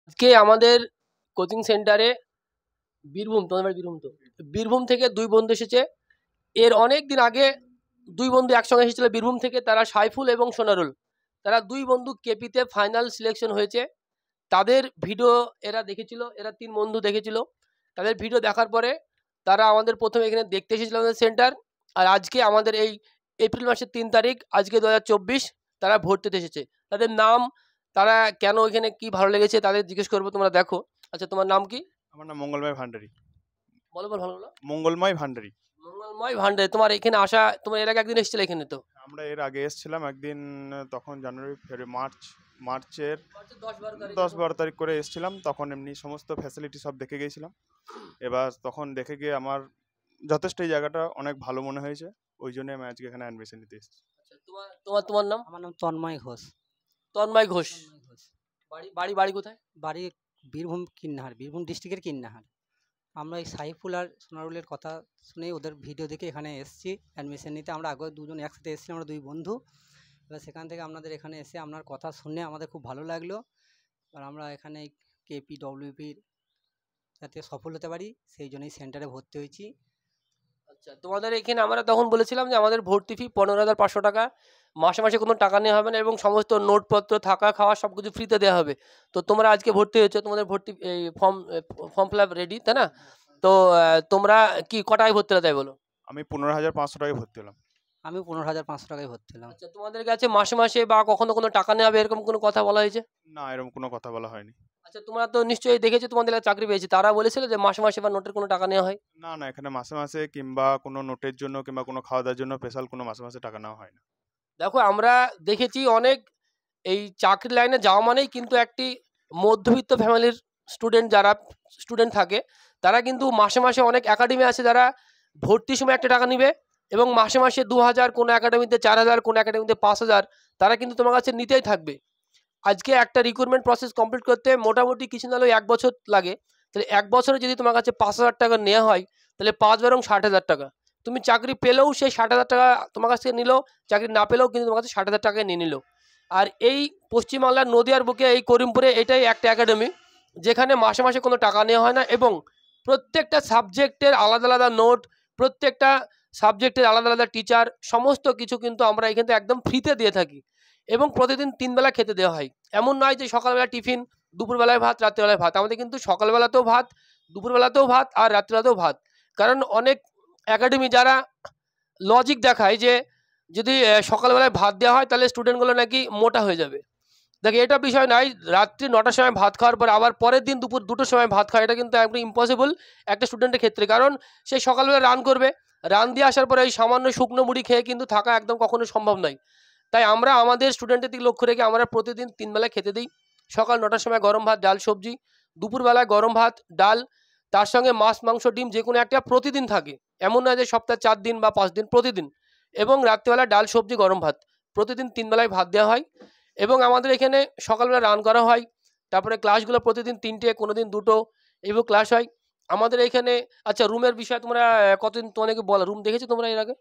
আজকে আমাদের কোচিং সেন্টারে বীরভূম, তোমাদের বাড়ি বীরভূম তো, বীরভূম থেকে দুই বন্ধু এসেছে। এর অনেক দিন আগে দুই বন্ধু একসঙ্গে এসেছিল বীরভূম থেকে, তারা সাইফুল এবং সোনারুল। তারা দুই বন্ধু কেপিতে ফাইনাল সিলেকশন হয়েছে। তাদের ভিডিও এরা দেখেছিল, এরা তিন বন্ধু দেখেছিল। তাদের ভিডিও দেখার পরে তারা আমাদের প্রথমে এখানে দেখতে এসেছিল আমাদের সেন্টার। আর আজকে আমাদের এই এপ্রিল মাসের 3 তারিখ, আজকে 2024, তারা ভর্তিতে এসেছে। তাদের নাম, তারা কেন এখানে কি ভালো লেগেছে তাদের জিজ্ঞেস করবো, তোমরা দেখো। আচ্ছা, তোমার নাম কি? আমার নাম মঙ্গলময় ভান্ডারী। বলো বলো, ভালো বলো। মঙ্গলময় ভান্ডারী। মঙ্গলময় ভান্ডারে। তোমার এখানে আসা, তোমার এর আগে একদিন এসেছিলে এখানে তো? আমরা এর আগে এসেছিলাম একদিন, তখন জানুয়ারি ফেব্রুয়ারি মার্চের 10-12 তারিখ করে এসেছিলাম। তখন এমনি সমস্ত ফ্যাসিলিটি সব দেখে গিয়েছিলাম। এবার তখন দেখে গিয়ে আমার যথেষ্ট এই জায়গাটা অনেক ভালো মনে হয়েছে, ওই জন্য আমি আজকে এখানে অ্যাডমিশন নিতে এসেছি। তোমার তোমার তোমার নাম? আমার নাম তন্ময় ঘোষ। তন্ময় ঘোষ। বাড়ি বাড়ি বাড়ি কোথায়? বাড়ি বীরভূম কিন্নাহার, বীরভূম ডিস্ট্রিক্টের কিন্নাহার। আমরা এই সাইফুল আর সোনারুলের কথা শুনে ওদের ভিডিও দেখে এখানে এসেছি অ্যাডমিশন নিতে। আমরা আগে দুজন একসাথে এসেছিলাম, আমরা দুই বন্ধু। এবার সেখান থেকে আপনাদের এখানে এসে আপনার কথা শুনে আমাদের খুব ভালো লাগলো। আর আমরা এখানে কেপিডব্লিউপির যাতে সফল হতে পারি সেই জন্যই সেন্টারে ভর্তি হয়েছি। আচ্ছা, তোমাদের এখানে আমরা তখন বলেছিলাম যে আমাদের ভর্তি ফি 15,500 টাকা, মাসে মাসে কোনো টাকা নেওয়া হবে না এবং সমস্ত নোটপত্র, থাকা খাওয়া সব কিছু ফ্রিতে দেওয়া হবে। তো তোমরা আজকে ভর্তি হয়েছো, তোমাদের ভর্তি এই ফর্ম ফিল আপ রেডি, তাই না? তো তোমরা কি কটায় ভর্তি হলে তাই বলো? আমি 15,500 টাকায় ভর্তি হলাম। আমি 15,500 টাকায় ভর্তি হলাম। আচ্ছা, তোমাদের কাছে মাসে মাসে বা কখনো কোনো টাকা নেওয়া হবে এরকম কোনো কথা বলা হয়েছে? না, এরকম কোনো কথা বলা হয়নি। আচ্ছা, তোমরা তো নিশ্চয়ই দেখেছো তোমাদের কাছে চাকরি পেয়েছে, তারা বলেছিল যে মাসে মাসে বা নোটের কোনো টাকা নেওয়া হয়? না না, এখানে মাসে মাসে কিংবা কোনো নোটের জন্য কিংবা কোনো খাওয়া দাওয়ার জন্য স্পেশাল কোনো মাসে মাসে টাকা নেওয়া হয় না। দেখো, আমরা দেখেছি অনেক, এই চাকরি লাইনে যাওয়া মানেই কিন্তু একটি মধ্যবিত্ত ফ্যামিলির স্টুডেন্ট, যারা স্টুডেন্ট থাকে তারা কিন্তু মাসে মাসে, অনেক একাডেমি আছে যারা ভর্তির সময় একটা টাকা নিবে এবং মাসে মাসে 2,000, কোনো একাডেমিতে 4,000, কোনো একাডেমিতে 5,000, তারা কিন্তু তোমার কাছে নিতেই থাকবে। আজকে একটা রিক্রুটমেন্ট প্রসেস কমপ্লিট করতে মোটামুটি কিছু না হলেও 1 বছর লাগে। তাহলে 1 বছরে যদি তোমার কাছে 5,000 টাকা নেওয়া হয়, তাহলে 5 বরং 60,000 টাকা। তুমি চাকরি পেলেও সেই 60,000 টাকা তোমার কাছ থেকে নিল, চাকরি না পেলেও কিন্তু তোমার কাছে 60,000 টাকায় নিয়ে নিল। আর এই পশ্চিমবাংলার নদিয়ার বুকে এই করিমপুরে এটাই একটা একাডেমি যেখানে মাসে মাসে কোনো টাকা নেওয়া হয় না এবং প্রত্যেকটা সাবজেক্টের আলাদা আলাদা নোট, প্রত্যেকটা সাবজেক্টের আলাদা আলাদা টিচার, সমস্ত কিছু কিন্তু আমরা এখান থেকে একদম ফ্রিতে দিয়ে থাকি এবং প্রতিদিন 3 বেলা খেতে দেওয়া হয়। এমন নয় যে সকালবেলা টিফিন, দুপুরবেলায় ভাত, রাত্রিবেলায় ভাত। আমাদের কিন্তু সকালবেলাতেও ভাত, দুপুরবেলাতেও ভাত আর রাত্রিবেলাতেও ভাত। কারণ অনেক একাডেমি যারা লজিক দেখায় যে যদি সকালবেলায় ভাত দেওয়া হয় তাহলে স্টুডেন্টগুলো নাকি মোটা হয়ে যাবে। দেখো, এটা বিষয় নয়। রাত্রি 9টার সময় ভাত খাওয়ার পর আবার পরের দিন দুপুর 2টোর সময় ভাত খাওয়া, এটা কিন্তু একদম ইম্পসিবল একটা স্টুডেন্টের ক্ষেত্রে। কারণ সে সকালবেলা রান করবে, রান দিয়ে আসার পরে এই সামান্য শুকনো মুড়ি খেয়ে কিন্তু থাকা একদম কখনো সম্ভব নয়। তাই আমরা আমাদের স্টুডেন্টের দিকে লক্ষ্য রেখে আমরা প্রতিদিন 3 বেলা খেতে দিই। সকাল 9টার সময় গরম ভাত, ডাল, সবজি, দুপুরবেলায় গরম ভাত, ডাল, তার সঙ্গে মাছ, মাংস, ডিম যে কোনো একটা প্রতিদিন থাকে। এমন নয় যে সপ্তাহে 4 দিন বা 5 দিন, প্রতিদিন। এবং রাত্রিবেলা ডাল, সবজি, গরম ভাত, প্রতিদিন 3 বেলায় ভাত দেওয়া হয়। এবং আমাদের এখানে সকালবেলা রান করা হয়, তারপরে ক্লাসগুলো প্রতিদিন 3টে, কোনো দিন 2টো এইভাবে ক্লাস হয় আমাদের এখানে। আচ্ছা, রুমের বিষয়ে তোমরা কতদিন তোমাদেরকে বলা, রুম দেখেছো তোমরা এর আগে?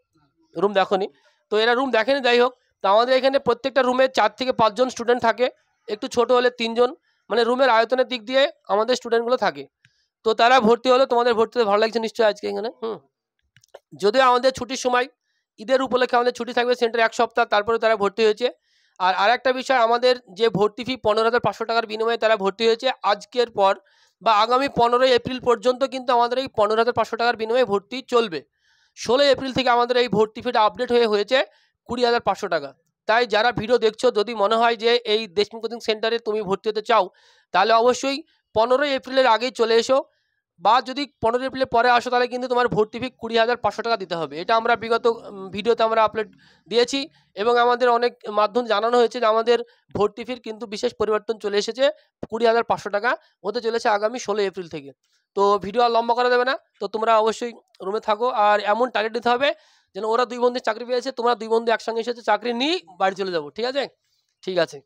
রুম দেখোনি তো, এরা রুম দেখেনি, যাই হোক। তো আমাদের এখানে প্রত্যেকটা রুমে 4 থেকে 5 জন স্টুডেন্ট থাকে, একটু ছোট হলে 3 জন, মানে রুমের আয়তনের দিক দিয়ে আমাদের স্টুডেন্টগুলো থাকে। তো তারা ভর্তি হলো, তোমাদের ভর্তি হতে ভালো লাগছে নিশ্চয়ই আজকে এখানে। যদিও আমাদের ছুটির সময়, ঈদের উপলক্ষে আমাদের ছুটি থাকবে সেন্টার 1 সপ্তাহ, তারপরে তারা ভর্তি হয়েছে। আর আরেকটা বিষয়, আমাদের যে ভর্তি ফি 15,500 টাকার বিনিময়ে তারা ভর্তি হয়েছে, আজকের পর বা আগামী 15ই এপ্রিল পর্যন্ত কিন্তু আমাদের এই 15,500 টাকার বিনিময়ে ভর্তি চলবে। 16 এপ্রিল থেকে আমাদের এই ভর্তি ফিটা আপডেট হয়েছে 20,500 টাকা। তাই যারা ভিডিও দেখছো, যদি মনে হয় যে এই দেশমুখ কোচিং সেন্টারে তুমি ভর্তি হতে চাও, তাহলে অবশ্যই 15ই এপ্রিলের আগেই চলে এসো। বা যদি 15 এপ্রিলের পরে আসো তাহলে কিন্তু তোমার ভর্তি ফি 20,500 টাকা দিতে হবে। এটা আমরা বিগত ভিডিওতে আমরা আপলোড দিয়েছি এবং আমাদের অনেক মাধ্যম জানানো হয়েছে যে আমাদের ভর্তি ফির কিন্তু বিশেষ পরিবর্তন চলে এসেছে। 20,500 টাকা হতে চলেছে আগামী 16 এপ্রিল থেকে। তো ভিডিও আর লম্বা করা যাবে না, তো তোমরা অবশ্যই রুমে থাকো আর এমন টার্গেট দিতে হবে যেন ওরা 2 বন্ধু চাকরি পেয়েছে, তোমরা 2 বন্ধু একসঙ্গে এসেছে, চাকরি নিয়ে বাড়ি চলে যাবো। ঠিক আছে? ঠিক আছে।